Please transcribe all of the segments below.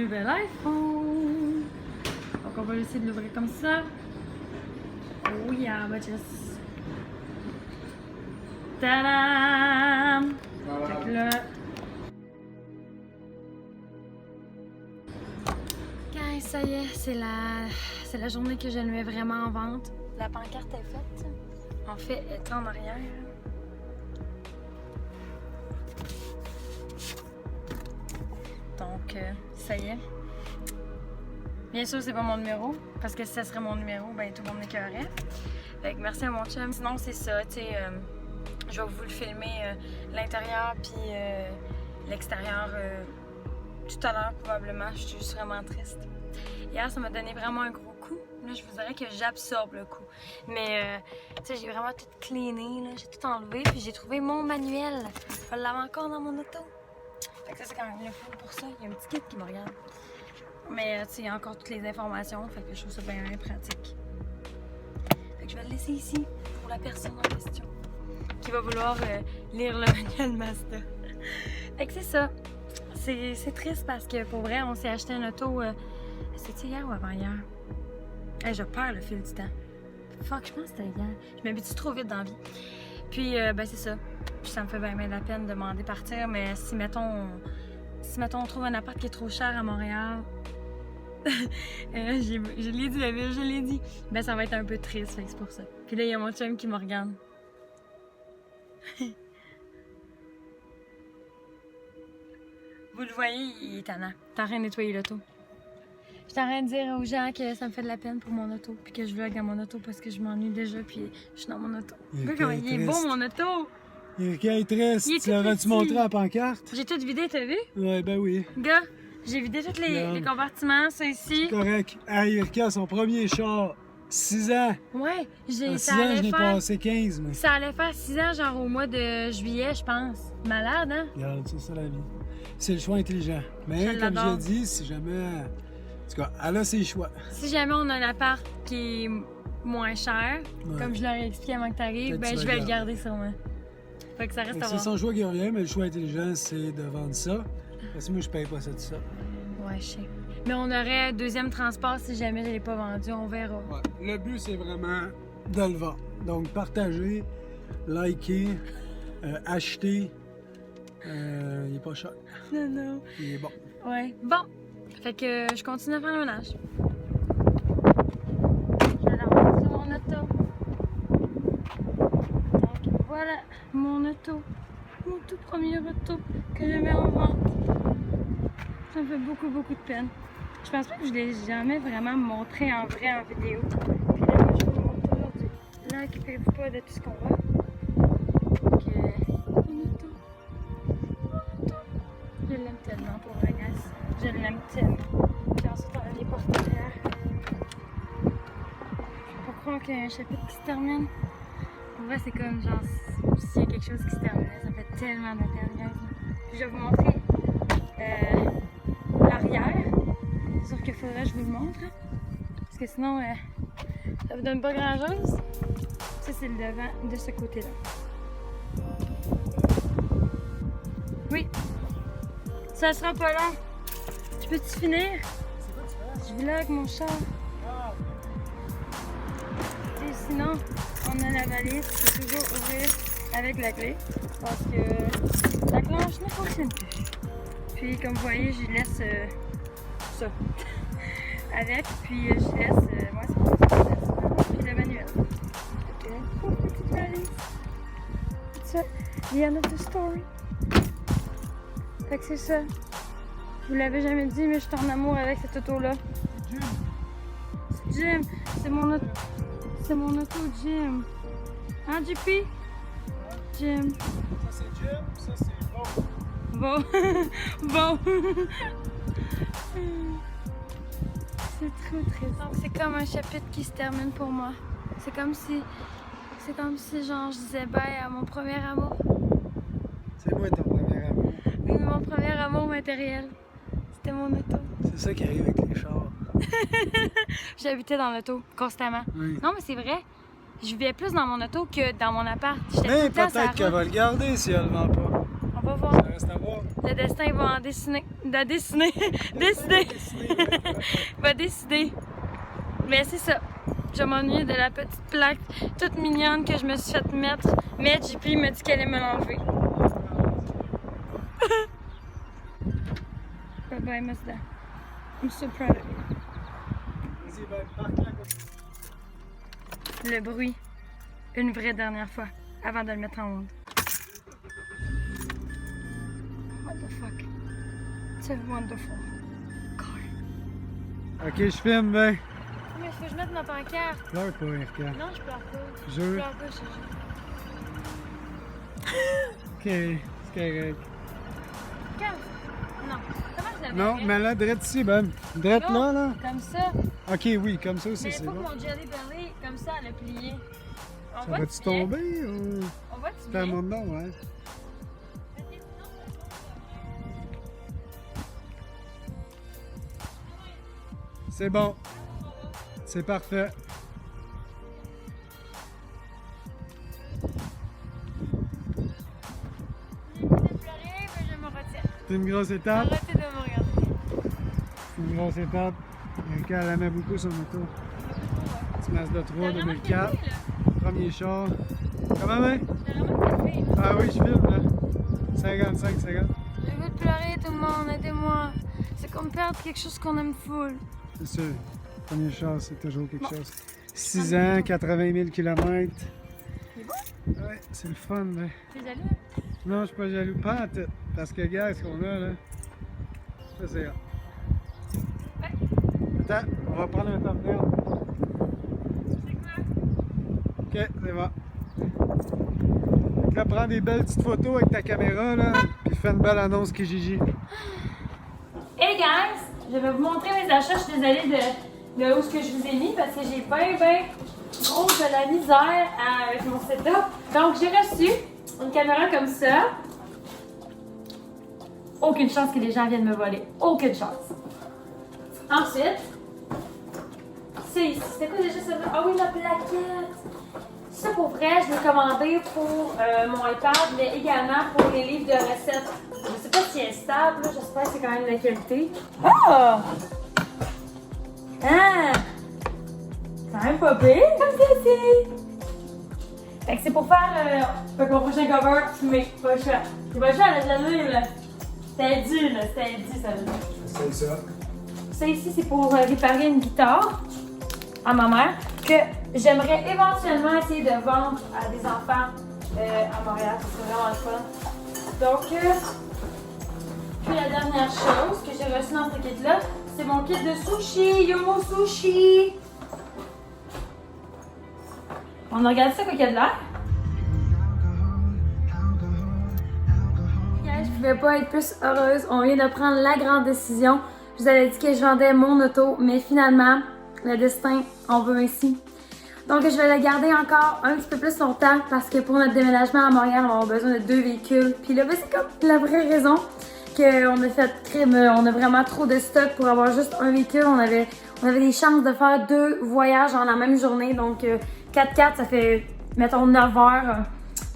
nouvel iPhone. Donc on va essayer de l'ouvrir comme ça. Oh yeah, bitches. Tadam! Fait que là... Guys, ça y est, c'est la journée que je le mets vraiment en vente. La pancarte est faite. En fait, elle est en arrière. Donc, ça y est. Bien sûr, c'est pas mon numéro, parce que si ça serait mon numéro, ben tout le monde m'écœurerait. Fait que merci à mon chum. Sinon, c'est ça, tu sais, je vais vous le filmer l'intérieur puis l'extérieur tout à l'heure probablement. Je suis juste vraiment triste. Hier, ça m'a donné vraiment un gros coup. Là, je vous dirais que j'absorbe le coup. Mais, tu sais, j'ai vraiment tout cleané, là. J'ai tout enlevé, puis j'ai trouvé mon manuel. Je l'avais encore dans mon auto. Fait que ça, c'est quand même le fun pour ça. Il y a un petit kit qui me regarde. Mais, tu sais, il y a encore toutes les informations. Fait que je trouve ça bien pratique. Fait que je vais le laisser ici pour la personne en question qui va vouloir lire le manuel Mazda. Fait que c'est ça. C'est triste parce que, pour vrai, on s'est acheté un auto... C'était hier ou avant-hier? Hey, je perds le fil du temps. Fuck, je pense que c'était hier. Je m'habitue trop vite dans la vie. Puis, ben c'est ça. Puis ça me fait bien la peine de demander partir, mais si, mettons, on trouve un appart qui est trop cher à Montréal, je l'ai dit, la ville, je l'ai dit, ben ça va être un peu triste, fait que c'est pour ça. Puis là, il y a mon chum qui me regarde. Vous le voyez, il est tannant. T'as rien nettoyé l'auto. Je suis en train de dire aux gens que ça me fait de la peine pour mon auto, puis que je vlog dans mon auto parce que je m'ennuie déjà, puis je suis dans mon auto. Regarde comment il est beau, mon auto! Erika est triste. Il est Tu l'aurais-tu montré à la pancarte? J'ai tout vidé, t'as vu? Ouais, ben oui. Gars, j'ai vidé tous les compartiments, ça ici. Correct. Hey, Erika, son premier char, 6 ans. Ouais, En 6 ans, je n'ai passé 15, mais... Ça allait faire 6 ans, genre au mois de juillet, je pense. Malade, hein? Regarde, c'est ça la vie. C'est le choix intelligent. Mais comme je l'ai dit, si jamais... En tout cas, elle a ses choix. Si jamais on a un appart qui est moins cher, Ouais. comme je leur ai expliqué avant que t'arrives, ben je vais le garder sûrement. Fait que ça reste à C'est voir. son choix qui revient, mais le choix intelligent, c'est de vendre ça. Parce que moi, je paye pas ça tout ça. Ouais, je sais. Mais on aurait un deuxième transport si jamais je l'ai pas vendu, on verra. Ouais. Le but, c'est vraiment de le vendre. Donc, partager, liker, acheter. Il est pas cher. Non, non. Il est bon. Ouais. Bon. Fait que je continue à faire le ménage. Je vais la remettre sur mon auto. Donc voilà mon auto. Mon tout premier auto que je mets en vente. Ça me fait beaucoup de peine. Je pense pas que je l'ai jamais vraiment montré en vrai en vidéo. Puis là, moi, je vais vous montrer aujourd'hui. Là, occupez-vous pas de tout ce qu'on voit. Donc, mon auto. Je l'aime tellement pour la glace. Je l'aime tellement. Puis ensuite, on a les portes derrière. Je peux pas croire qu'il y a un chapitre qui se termine. Pour vrai, c'est comme genre, s'il y a quelque chose qui se termine, ça fait tellement de peine, guys. Puis je vais vous montrer l'arrière. C'est sûr qu'il faudrait que je vous le montre. Parce que sinon, ça vous donne pas grand chose. Ça, c'est le devant de ce côté-là. Oui. Ça sera pas long. Je peux-tu finir? Je vlog mon char. Et sinon, on a la valise qu'il faut toujours ouvrir avec la clé. Parce que la clenche ne fonctionne plus. Puis comme vous voyez, je laisse ça avec. Puis je laisse, moi c'est pour ça, puis le manuel. Ok, petite valise. C'est ça. The end of the story. Fait que c'est ça. Je vous l'avais jamais dit, mais je suis en amour avec cette auto-là. C'est Jim. C'est mon auto. C'est mon auto, Jim. Hein, JP? Jim. Ça, c'est Jim, ça, c'est bon. Bon. Bon. C'est trop triste. Donc, c'est comme un chapitre qui se termine pour moi. C'est comme si, genre, je disais bye à mon premier amour. C'est moi ton premier amour. Oui, mon premier amour matériel. C'était mon auto. C'est ça qui arrive avec les chars. J'habitais dans l'auto constamment. Oui. Non, mais c'est vrai. Je vivais plus dans mon auto que dans mon appart. J'étais tout Mais le temps sur la peut-être qu'elle route. va le garder si elle le vend pas. On On va voir. Ça reste à voir. Le destin va en dessiner. Décider. Décider. Il va décider. Mais c'est ça. Je m'ennuie de la petite plaque toute mignonne que je me suis fait mettre. Mais JP m'a dit qu'elle allait me l'enlever. Bye bye, Mazda. I'm so proud of you. Vas-y, ben, parque là. Le bruit. Une vraie dernière fois. Avant de le mettre en monde. What the fuck? It's a wonderful car. Ok, je filme, ben. Mais faut que je mette ma pancarte. Pleure pas, Erika. Non, je pleure pas. Je. Je pleure pas, je jure. Ok, c'est correct. Comme... Non. Comment je l'avais Non, fait? mais là, drette ici, ben. Drette là, là. Comme ça. Ok, oui, comme ça aussi, Mais c'est pas bon. que mon jelly belly, comme ça, elle a plié. On Ça va-tu va-tu bien? tomber ou. On va-tu C'est un bien? monde non, ouais. C'est bon. C'est parfait. J'ai envie de pleurer, mais je me retiens. C'est une grosse étape. Arrêtez de me regarder. C'est une grosse étape. Erika, elle aimait beaucoup son auto. Petit Mazda 3 T'as vraiment 2004. filmé, là? Premier char. Comment, ben? T'as vraiment filmé. Ah oui, je filme, là. 55 secondes. J'ai envie de pleurer, tout le monde, aidez-moi. C'est comme perdre quelque chose qu'on aime full. C'est sûr. Premier char, c'est toujours quelque chose. 6 ans, 80 000 km. C'est bon? Ouais, c'est le fun, là. T'es jaloux? Non, je suis pas jaloux, pas en tête. Parce que, regarde ce qu'on a, là. Ça, c'est rare. Ouais. Attends, on va prendre un thumbnail. C'est quoi? Ok, c'est bon. Fait que là, prends des belles petites photos avec ta caméra, là. Puis fais une belle annonce Kijiji. Hey guys! Je vais vous montrer mes achats. Je suis désolée de où ce que je vous ai mis parce que j'ai bien gros de la misère avec mon setup. Donc j'ai reçu une caméra comme ça. Aucune chance que les gens viennent me voler. Aucune chance. Ensuite, c'est ici. C'était quoi déjà ça? Ah oui, la plaquette! Ça pour vrai, je l'ai commandé pour mon iPad, mais également pour les livres de recettes. Je sais pas si elle est stable, là. J'espère que c'est quand même de la qualité. Oh! Ah! C'est quand même pas pire comme c'est. Fait que c'est pour faire mon prochain cover fumé. Pas le choix. C'est pas le choix, là, je l'ai, là. C'était dû, là. C'était dû, ça veut dire. C'est ça. Ça ici, c'est pour réparer une guitare à ma mère que j'aimerais éventuellement essayer de vendre à des enfants à Montréal. C'est vraiment le fun. Donc, puis la dernière chose que j'ai reçue dans ce kit-là, c'est mon kit de sushi. Yo, sushi! On a regardé ça quoi qu'il y a de l'air. Je pouvais pas être plus heureuse. On vient de prendre la grande décision. Je vous avais dit que je vendais mon auto, mais finalement, le destin en veut ainsi. Donc, je vais le garder encore un petit peu plus longtemps parce que pour notre déménagement à Montréal, on va avoir besoin de 2 véhicules. Puis là, ben, c'est comme la vraie raison qu'on a fait crime. On a vraiment trop de stock pour avoir juste un véhicule. On avait des chances de faire 2 voyages en la même journée. Donc, 4x4, ça fait, mettons, 9 heures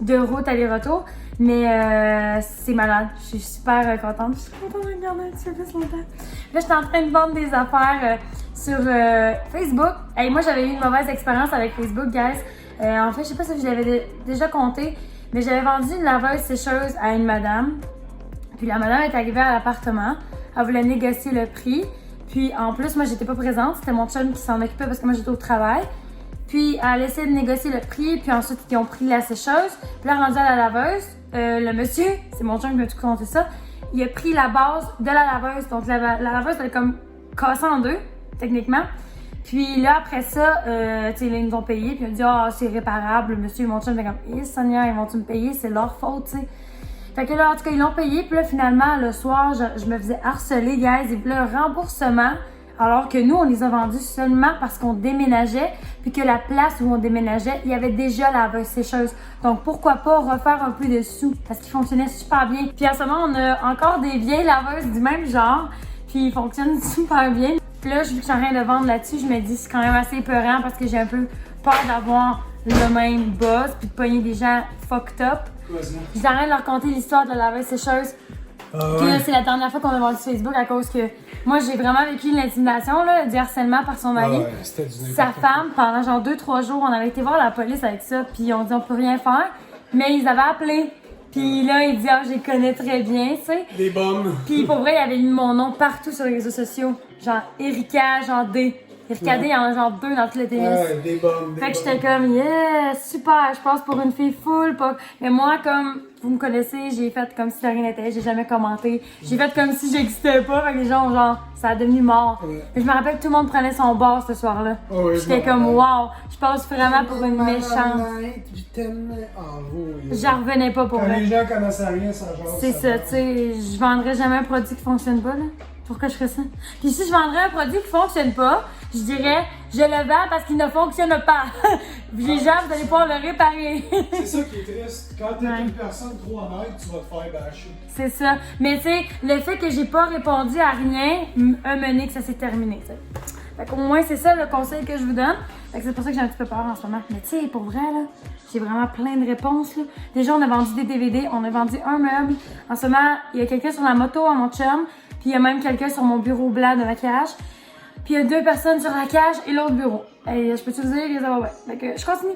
de route aller-retour. Mais c'est malade. Je suis super contente. Je suis contente de regarder un petit peu plus longtemps. Là, je suis en train de vendre des affaires sur Facebook. Et moi, j'avais eu une mauvaise expérience avec Facebook, guys. En fait, je sais pas si je l'avais déjà compté, mais j'avais vendu une laveuse sécheuse à une madame. Puis la madame est arrivée à l'appartement. Elle voulait négocier le prix. Puis en plus, moi, j'étais pas présente. C'était mon chum qui s'en occupait parce que moi, j'étais au travail. Puis elle a essayé de négocier le prix. Puis ensuite, ils ont pris la sécheuse. Puis là, rendu à la laveuse, le monsieur, c'est mon chum qui m'a tout compté ça, il a pris la base de la laveuse. Donc la laveuse, elle est comme cassée en deux, techniquement. Puis là, après ça, tu sais, ils nous ont payé. Puis il a dit, ah, c'est réparable. Le monsieur et mon chum étaient comme, eh, Sonia, ils vont-tu me payer? C'est leur faute, tu sais. Fait que là, en tout cas, ils l'ont payé. Puis là, finalement, le soir, je me faisais harceler, guys. Et puis là, un remboursement. Alors que nous, on les a vendus seulement parce qu'on déménageait, puis que la place où on déménageait, il y avait déjà la laveuse sécheuse. Donc, pourquoi pas refaire un peu de sous, parce qu'ils fonctionnaient super bien. Puis en ce moment, on a encore des vieilles laveuses du même genre, puis ils fonctionnent super bien. Puis là, vu que je suis en train de vendre là-dessus, je me dis c'est quand même assez épeurant parce que j'ai un peu peur d'avoir le même buzz, puis de pogner des gens fucked up. J'arrête de leur conter l'histoire de la laveuse sécheuse. Puis là, c'est la dernière fois qu'on a vendu sur Facebook à cause que moi, j'ai vraiment vécu l'intimidation, là, du harcèlement par son mari. Sa femme, pendant genre 2-3 jours, on avait été voir la police avec ça, puis on dit on peut rien faire. Mais ils avaient appelé. Puis là, il dit ah, je les connais très bien, tu sais. Des bombes. Puis pour vrai, il avait mis mon nom partout sur les réseaux sociaux. Genre Erika, genre D. Erika D en genre 2 dans tout le tennis. Ouais, des bombes. Fait que j'étais comme, yeah, super, je passe pour une fille full. Pas... Mais moi, comme vous me connaissez, j'ai fait comme si de rien n'était, j'ai jamais commenté. J'ai fait comme si j'existais pas, fait que les gens, genre, ça a devenu mort. Mais je me rappelle que tout le monde prenait son bord ce soir-là. J'étais comme, wow, je passe vraiment pour une méchante. J'en revenais pas pour vrai. Les gens connaissent rien, ça genre. C'est ça, tu sais, je vendrais jamais un produit qui fonctionne pas, là. Pourquoi je ferais ça? Puis si je vendrais un produit qui fonctionne pas, je dirais, je le vends parce qu'il ne fonctionne pas. Les gens, vous allez pouvoir le réparer. C'est ça qui est triste. Quand t'es une personne trop honnête, tu vas te faire bâcher. C'est ça. Mais tu sais, le fait que j'ai pas répondu à rien a mené que ça s'est terminé, tu sais. Fait qu'au moins, c'est ça le conseil que je vous donne. Fait que c'est pour ça que j'ai un petit peu peur en ce moment. Mais tu sais, pour vrai, là, j'ai vraiment plein de réponses, là. Déjà, on a vendu des DVD, on a vendu un meuble. En ce moment, il y a quelqu'un sur la moto à mon chum. Puis il y a même quelqu'un sur mon bureau blanc de maquillage. Puis il y a 2 personnes sur la cage et l'autre bureau. Et je peux te dire, les ouais. Fait que je continue.